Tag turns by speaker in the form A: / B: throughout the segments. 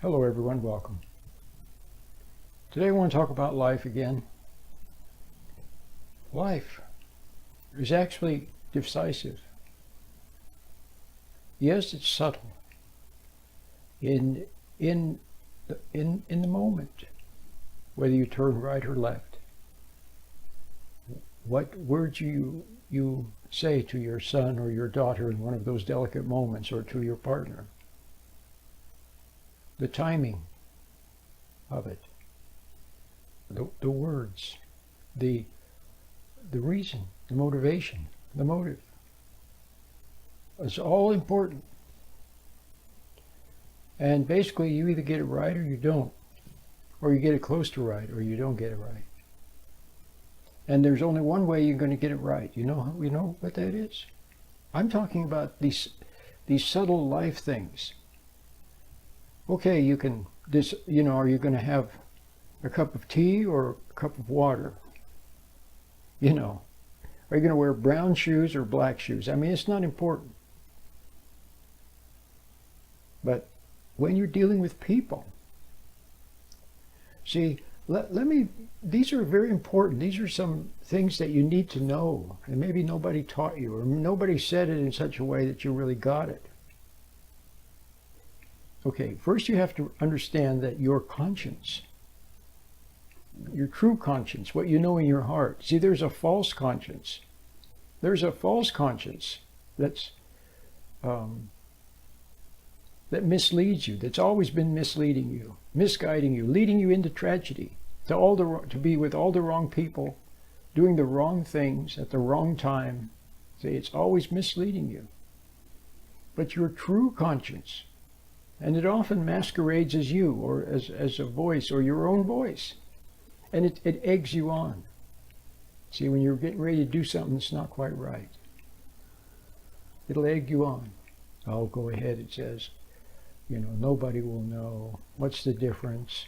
A: Hello everyone, welcome. Today I want to talk about life again. Life is actually decisive. Yes, it's subtle. In the moment, whether you turn right or left, what words you say to your son or your daughter in one of those delicate moments, or to your partner, the timing of it, the words, the reason, the motivation, the motive. It's all important. And basically you either get it right or you don't. Or you get it close to right or you don't get it right. And there's only one way you're going to get it right. You know what that is? I'm talking about these subtle life things. Okay, you can, are you going to have a cup of tea or a cup of water? Are you going to wear brown shoes or black shoes? I mean, it's not important. But when you're dealing with people, see, these are very important. These are some things that you need to know. And maybe nobody taught you, or nobody said it in such a way that you really got it. Okay, first you have to understand that your conscience, your true conscience, what you know in your heart. See, there's a false conscience. There's a false conscience that misleads you, that's always been misleading you, misguiding you, leading you into tragedy, to be with all the wrong people, doing the wrong things at the wrong time. See, it's always misleading you. But your true conscience, and it often masquerades as you, or as a voice, or your own voice. And it eggs you on. See, when you're getting ready to do something that's not quite right, it'll egg you on. Oh, go ahead, it says. Nobody will know. What's the difference?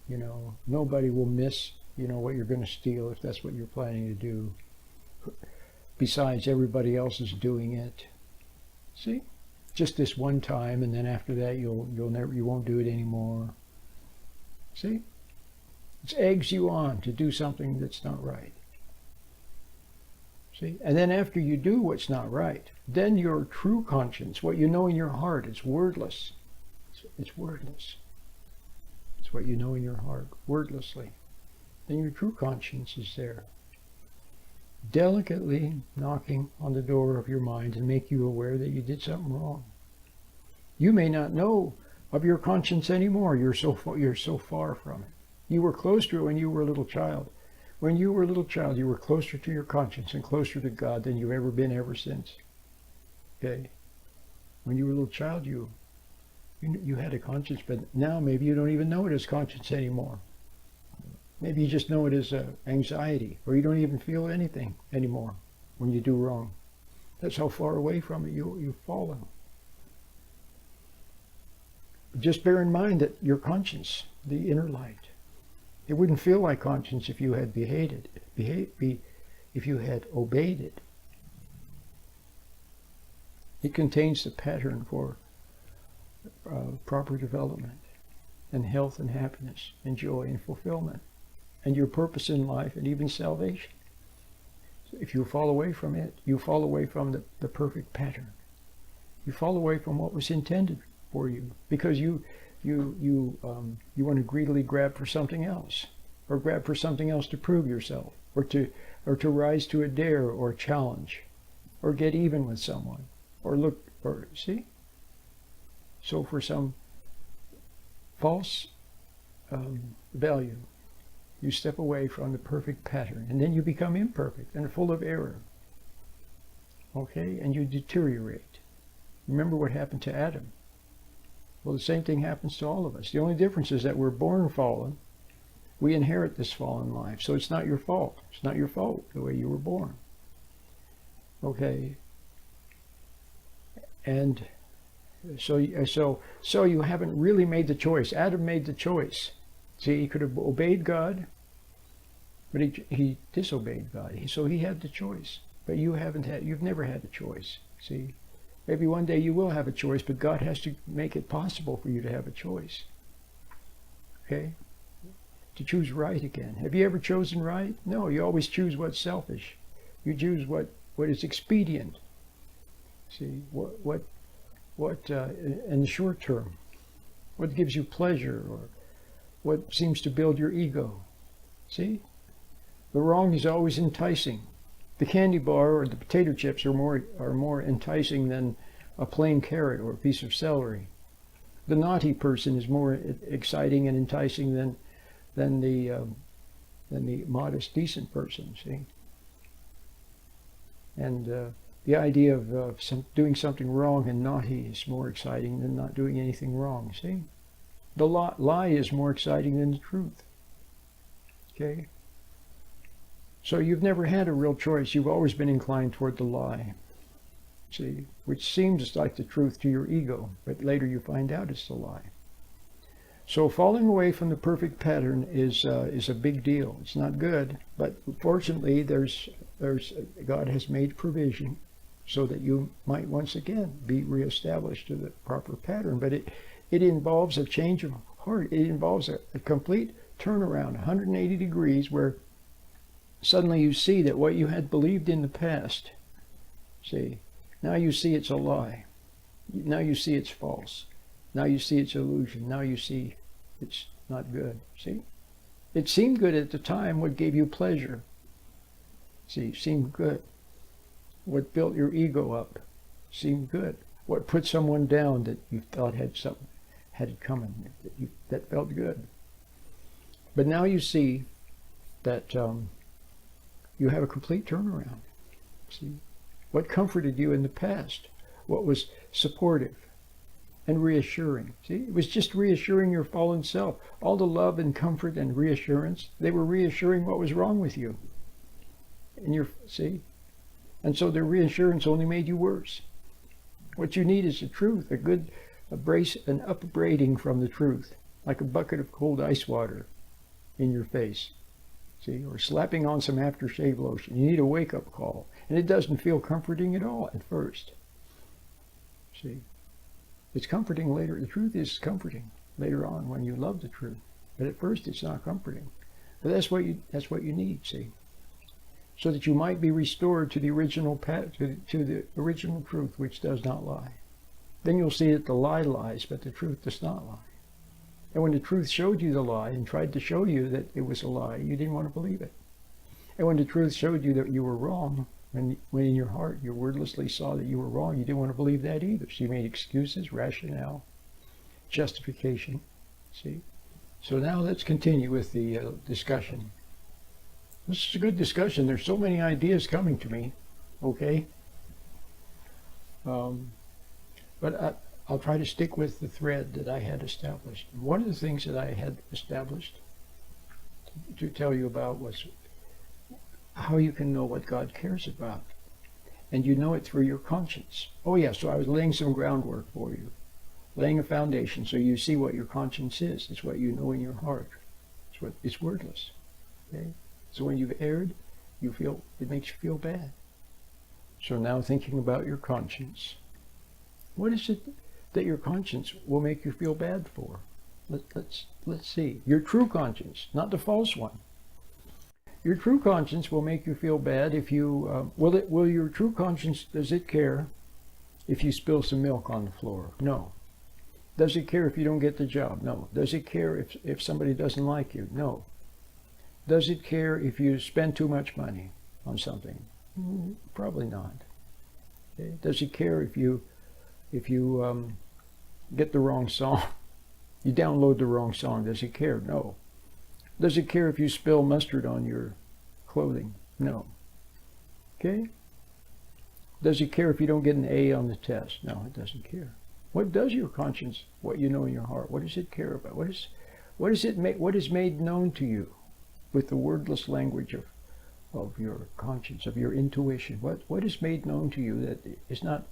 A: Nobody will miss, what you're going to steal if that's what you're planning to do. Besides, everybody else is doing it. See? Just this one time, and then after that you won't do it anymore. See? It eggs you on to do something that's not right. See? And then after you do what's not right, then your true conscience, what you know in your heart, is wordless. It's wordless. It's what you know in your heart, wordlessly. Then your true conscience is there, delicately knocking on the door of your mind and make you aware that you did something wrong. You may not know of your conscience anymore. You're so far from it. You were close to it when you were a little child. When you were a little child, you were closer to your conscience and closer to God than you've ever been ever since. Okay? When you were a little child, you had a conscience, but now maybe you don't even know it as conscience anymore. Maybe you just know it as anxiety, or you don't even feel anything anymore when you do wrong. That's how far away from it you've fallen. Just bear in mind that your conscience, the inner light, it wouldn't feel like conscience if you had if you had obeyed it. It contains the pattern for proper development and health and happiness and joy and fulfillment and your purpose in life and even salvation. So if you fall away from it, you fall away from the perfect pattern. You fall away from what was intended for you because you want to greedily grab for something else, or grab for something else to prove yourself, or to rise to a dare or a challenge, or get even with someone, or see. So for some false value, you step away from the perfect pattern, and then you become imperfect and full of error. Okay, and you deteriorate. Remember what happened to Adam. Well, the same thing happens to all of us. The only difference is that we're born fallen. We inherit this fallen life. So it's not your fault. It's not your fault the way you were born. Okay. And so you haven't really made the choice. Adam made the choice. See, he could have obeyed God, but he disobeyed God. So he had the choice. But you've never had a choice. See? Maybe one day you will have a choice, but God has to make it possible for you to have a choice. Okay? To choose right again. Have you ever chosen right? No, you always choose what's selfish. You choose what is expedient. See, what in the short term, what gives you pleasure, or what seems to build your ego. See? The wrong is always enticing. The candy bar or the potato chips are more enticing than a plain carrot or a piece of celery. The naughty person is more exciting and enticing than the modest, decent person. See, and the idea of doing something wrong and naughty is more exciting than not doing anything wrong. See, the lie is more exciting than the truth. Okay. So you've never had a real choice. You've always been inclined toward the lie. See, which seems like the truth to your ego, but later you find out it's a lie. So falling away from the perfect pattern is a big deal. It's not good, but fortunately, God has made provision so that you might once again be reestablished to the proper pattern. But it involves a change of heart. It involves a complete turnaround, 180 degrees, where suddenly you see that what you had believed in the past, see, now you see it's a lie. Now you see it's false. Now you see it's illusion. Now you see it's not good. See? It seemed good at the time. What gave you pleasure? See, seemed good. What built your ego up seemed good. What put someone down that you thought had it coming, that felt good. But now you see that you have a complete turnaround. See? What comforted you in the past? What was supportive and reassuring? See, it was just reassuring your fallen self. All the love and comfort and reassurance, they were reassuring what was wrong with you. And see? And so their reassurance only made you worse. What you need is the truth, an upbraiding from the truth, like a bucket of cold ice water in your face. See, or slapping on some aftershave lotion. You need a wake-up call. And it doesn't feel comforting at all at first. See, it's comforting later. The truth is comforting later on when you love the truth. But at first it's not comforting. But that's what you need, see. So that you might be restored to the original to the original truth, which does not lie. Then you'll see that the lie lies, but the truth does not lie. And when the truth showed you the lie and tried to show you that it was a lie, you didn't want to believe it. And when the truth showed you that you were wrong, when in your heart you wordlessly saw that you were wrong, you didn't want to believe that either. So you made excuses, rationale, justification. See? So now let's continue with the discussion. This is a good discussion. There's so many ideas coming to me. Okay? But I'll try to stick with the thread that I had established. One of the things that I had established to tell you about was how you can know what God cares about. And you know it through your conscience. Oh yeah, so I was laying some groundwork for you. Laying a foundation so you see what your conscience is. It's what you know in your heart. It's wordless. Okay? So when you've erred, it makes you feel bad. So now thinking about your conscience. What is it that your conscience will make you feel bad for? Let's see. Your true conscience, not the false one. Your true conscience will make you feel bad if you, will your true conscience, does it care if you spill some milk on the floor? No. Does it care if you don't get the job? No. Does it care if somebody doesn't like you? No. Does it care if you spend too much money on something? Probably not. Okay. Does it care if you get the wrong song? You download the wrong song. Does it care? No. Does it care if you spill mustard on your clothing? No. Okay? Does it care if you don't get an A on the test? No, it doesn't care. What does your conscience, what you know in your heart, what does it care about? What is made known to you with the wordless language of your conscience, of your intuition? What is made known to you that is not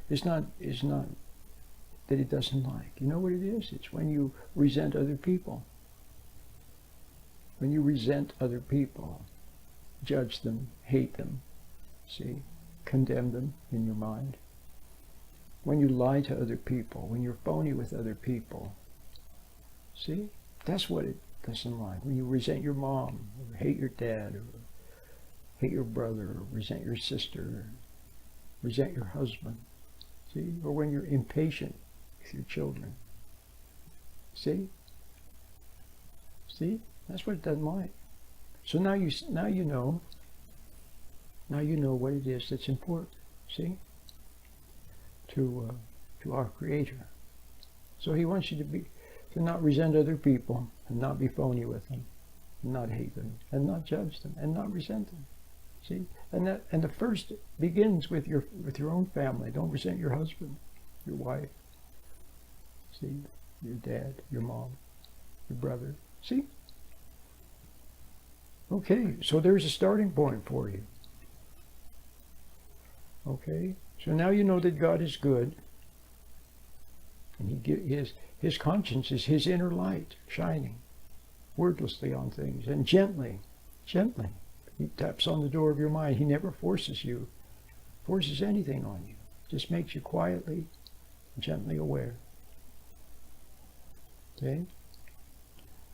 A: that it doesn't like? You know what it is? It's when you resent other people. When you resent other people, judge them, hate them, see, condemn them in your mind. When you lie to other people, when you're phony with other people, see, That's what it doesn't like. When you resent your mom, or hate your dad, or hate your brother, or resent your sister, or resent your husband. See? Or when you're impatient with your children. See? See? That's what it doesn't like. So now you know. Now you know what it is that's important. See? To our Creator. So He wants you to not resent other people, and not be phony with them, and not hate them, and not judge them, and not resent them. See? And the first begins with your own family. Don't resent your husband, your wife. See? Your dad, your mom, your brother. See? Okay, so there's a starting point for you. Okay, so now you know that God is good, and His conscience is His inner light shining wordlessly on things, and gently, He taps on the door of your mind. He never forces anything on you. Just makes you quietly, gently aware. Okay?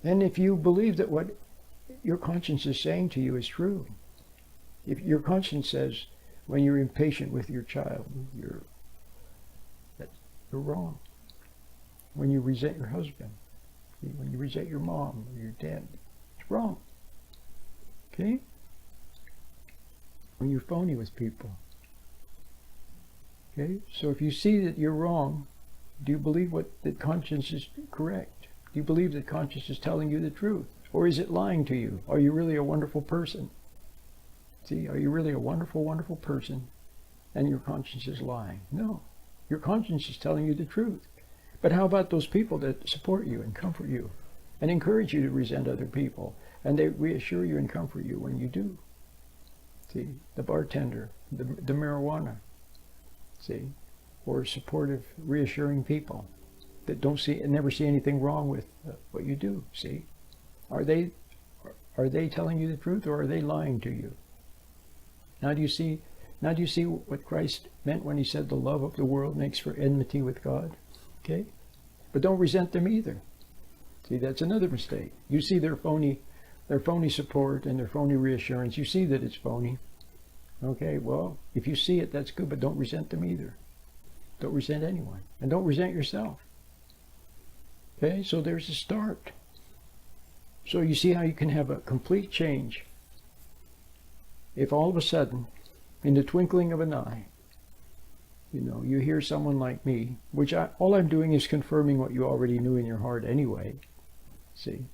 A: And if you believe that what your conscience is saying to you is true, if your conscience says when you're impatient with your child, you're wrong. When you resent your husband, when you resent your mom or your dad, it's wrong. Okay? When you're phony with people. Okay? So if you see that you're wrong, do you believe that conscience is correct? Do you believe that conscience is telling you the truth? Or is it lying to you? Are you really a wonderful person? See, are you really a wonderful, wonderful person and your conscience is lying? No. Your conscience is telling you the truth. But how about those people that support you and comfort you and encourage you to resent other people, and they reassure you and comfort you when you do? See, the bartender, the marijuana, see, or supportive, reassuring people that never see anything wrong with what you do. See, are they telling you the truth, or are they lying to you? Now do you see what Christ meant when He said the love of the world makes for enmity with God? Okay? But don't resent them either. See, that's another mistake. You see their phony support and their phony reassurance. You see that it's phony. Okay, well, if you see it, that's good, but don't resent them either. Don't resent anyone. And don't resent yourself. Okay, so there's a start. So you see how you can have a complete change if all of a sudden, in the twinkling of an eye, you hear someone like me, which all I'm doing is confirming what you already knew in your heart anyway. See?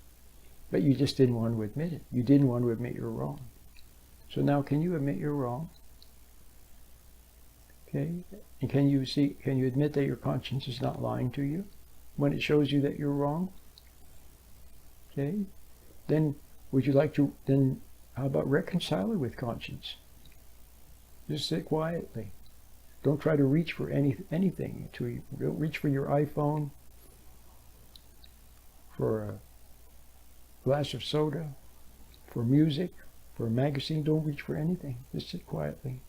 A: But you just didn't want to admit it. You didn't want to admit you're wrong. So now can you admit you're wrong? Okay? And can you admit that your conscience is not lying to you when it shows you that you're wrong? Okay? Then how about reconcile it with conscience? Just sit quietly. Don't try to reach for anything. Don't reach for your iPhone, for a glass of soda, for music, for a magazine. Don't reach for anything. Just sit quietly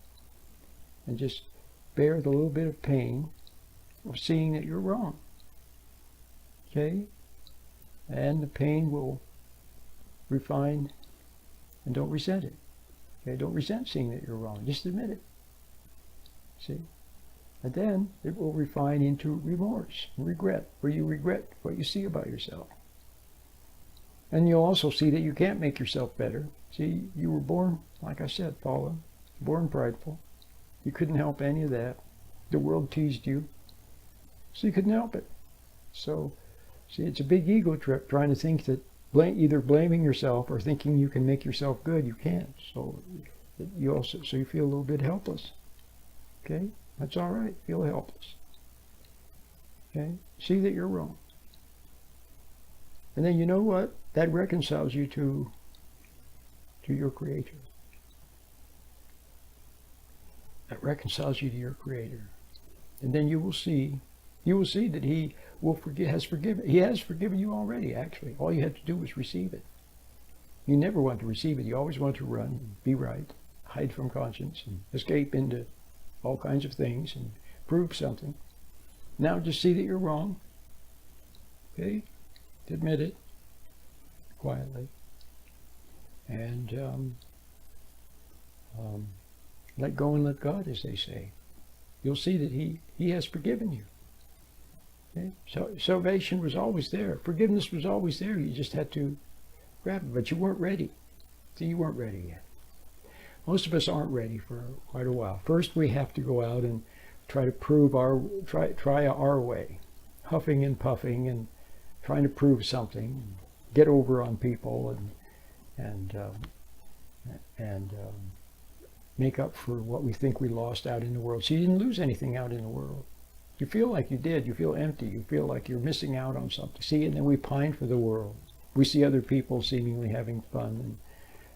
A: and just bear the little bit of pain of seeing that you're wrong. Okay? And the pain will refine, and don't resent it. Okay? Don't resent seeing that you're wrong. Just admit it. See? And then it will refine into remorse, regret, where you regret what you see about yourself. And you'll also see that you can't make yourself better. See, you were born, like I said, fallen, born prideful. You couldn't help any of that. The world teased you, so you couldn't help it. So, see, it's a big ego trip trying to think that either blaming yourself or thinking you can make yourself good. You can't. So you feel a little bit helpless. Okay? That's all right. Feel helpless. Okay? See that you're wrong. And then you know what? That reconciles you to your Creator. That reconciles you to your Creator. And then you will see that He has forgiven you already, actually. All you had to do was receive it. You never want to receive it. You always want to run and be right, hide from conscience, and escape into all kinds of things and prove something. Now just see that you're wrong. Okay? Admit it. quietly, and let go and let God, as they say. You'll see that He has forgiven you. Okay? So salvation was always there. Forgiveness was always there. You just had to grab it, but you weren't ready. See, you weren't ready yet. Most of us aren't ready for quite a while. First, we have to go out and try to prove try our way, huffing and puffing and trying to prove something, get over on people, and make up for what we think we lost out in the world. So you didn't lose anything out in the world. You feel like you did. You feel empty. You feel like you're missing out on something. See, and then we pine for the world. We see other people seemingly having fun and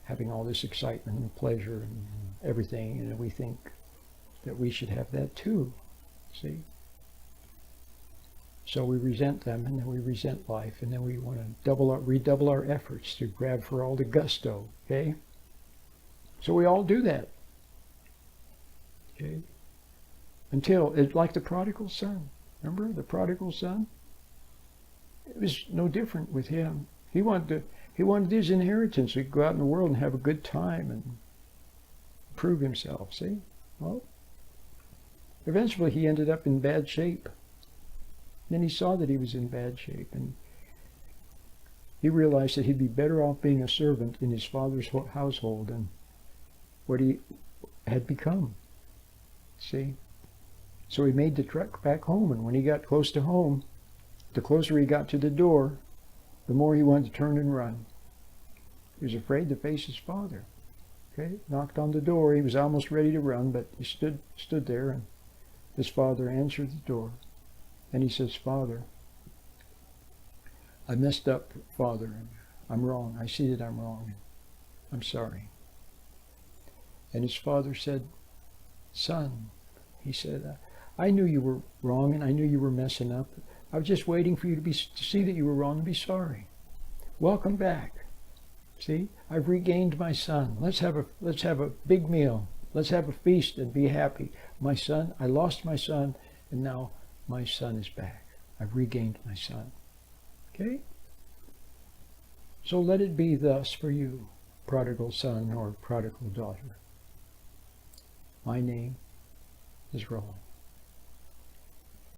A: having all this excitement and pleasure and everything, and we think that we should have that too. See? So we resent them, and then we resent life, and then we want to redouble our efforts to grab for all the gusto. Okay? So we all do that. Okay? Until it's like the prodigal son. Remember the prodigal son? It was no different with him. He wanted his inheritance. He could go out in the world and have a good time and prove himself. See? Well, eventually he ended up in bad shape. Then he saw that he was in bad shape, and he realized that he'd be better off being a servant in his father's household than what he had become. See? So he made the trek back home, and when he got close to home, the closer he got to the door, the more he wanted to turn and run. He was afraid to face his father. Okay? Knocked on the door. He was almost ready to run, but he stood there, and his father answered the door. And he says, "Father, I messed up, Father. I'm wrong. I see that I'm wrong. I'm sorry." And his father said, "Son," he said, "I knew you were wrong, and I knew you were messing up. I was just waiting for you to see that you were wrong and be sorry. Welcome back. See, I've regained my son. Let's have a big meal. Let's have a feast and be happy. My son, I lost my son, and now my son is back. I've regained my son." Okay? So let it be thus for you, prodigal son or prodigal daughter. My name is Roland.